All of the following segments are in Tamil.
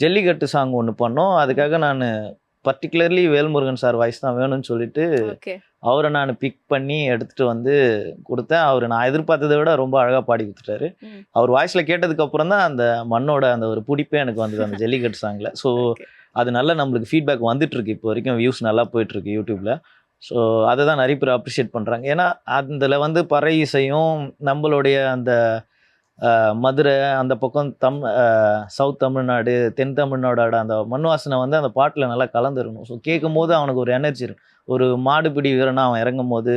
ஜல்லிக்கட்டு சாங் ஒன்று பண்ணோம். அதுக்காக நான் பர்டிகுலர்லி வேல்முருகன் சார் வாய்ஸ் தான் வேணும்னு சொல்லிட்டு ஓகே. அவரை நான் பிக் பண்ணி எடுத்துட்டு வந்து கொடுத்தேன். அவர் நான் எதிர்பார்த்ததை விட ரொம்ப அழகாக பாடி கொடுத்துட்டாரு. ம். அவர் வாய்ஸில் கேட்டதுக்கு அப்புறம் தான் அந்த மண்ணோட அந்த ஒரு பிடிப்பே எனக்கு வந்தது அந்த ஜல்லிக்கட்டு சாங்கில். So okay. அது நல்ல நம்மளுக்கு ஃபீட்பேக் வந்துட்டு இருக்கு. இப்போ வரைக்கும் வியூஸ் நல்லா போயிட்டு இருக்கு யூடியூப்ல. ஸோ அதை தான் நிறைய பேர் அப்ரிஷியேட் பண்ணுறாங்க. ஏன்னா அதில் வந்து பறை இசையும் நம்மளுடைய அந்த மதுரை அந்த பக்கம் சவுத் தமிழ்நாடு தென் தமிழ்நாடோட அந்த மண் வாசனை வந்து அந்த பாட்டில் நல்லா கலந்துருக்கணும். ஸோ கேட்கும் போது அவனுக்கு ஒரு எனர்ஜி இருக்கும். ஒரு மாடுபிடி வீரனா அவன் இறங்கும் போது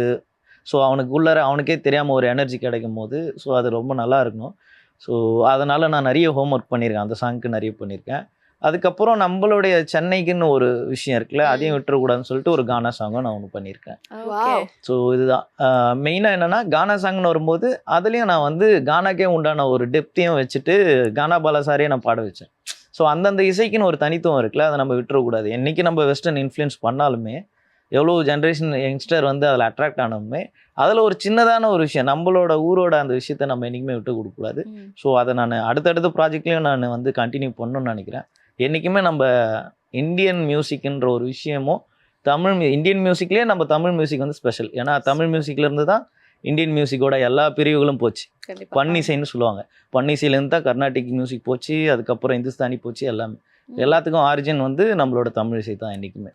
ஸோ அவனுக்கு உள்ளார அவனுக்கே தெரியாமல் ஒரு எனர்ஜி கிடைக்கும் போது ஸோ அது ரொம்ப நல்லா இருக்கணும். ஸோ அதனால் நான் நிறைய ஹோம் ஒர்க் பண்ணியிருக்கேன். அந்த சாங்க்கு நிறைய பண்ணியிருக்கேன். அதுக்கப்புறம் நம்மளுடைய சென்னைக்குன்னு ஒரு விஷயம் இருக்குல்ல, அதையும் விட்டுறக்கூடாதுன்னு சொல்லிட்டு ஒரு கானா சாங்கும் நான் ஒன்று பண்ணியிருக்கேன். ஓகே. ஸோ இதுதான் மெயினாக என்னென்னா கானா சாங்னு வரும்போது அதுலேயும் நான் வந்து கானாக்கே உண்டான ஒரு டெப்த்தையும் வச்சுட்டு கானா பாலாசாரியே நான் பாட வச்சேன். ஸோ அந்தந்த இசைக்குன்னு ஒரு தனித்துவம் இருக்குல்ல, அதை நம்ம விட்டுறக்கூடாது. என்றைக்கு நம்ம வெஸ்டர்ன் இன்ஃப்ளூயன்ஸ் பண்ணாலுமே எவ்வளோ ஜென்ரேஷன் யங்ஸ்டர் வந்து அதில் அட்ராக்ட் ஆனாலுமே அதில் ஒரு சின்னதான ஒரு விஷயம் நம்மளோட ஊரோட அந்த விஷயத்தை நம்ம என்றைக்குமே விட்டு கொடுக்கக்கூடாது. ஸோ அதை நான் அடுத்தடுத்த ப்ராஜெக்ட்லேயும் நான் வந்து கண்டினியூ பண்ணணும்னு நினைக்கிறேன். என்றைக்குமே நம்ம இந்தியன் மியூசிக்ன்ற ஒரு விஷயமும் இந்தியன் மியூசிக்லேயே நம்ம தமிழ் மியூசிக் வந்து ஸ்பெஷல். ஏன்னா தமிழ் மியூசிக்லேருந்து தான் இந்தியன் மியூசிக்கோட எல்லா பிரிவுகளும் போச்சு. பன்னிசைன்னு சொல்லுவாங்க. பன்னிசையிலேருந்து தான் கர்நாடிக் மியூசிக் போச்சு, அதுக்கப்புறம் இந்துஸ்தானி போச்சு. எல்லாமே எல்லாத்துக்கும் ஆரிஜின் வந்து நம்மளோட தமிழ் இசை தான் என்றைக்குமே.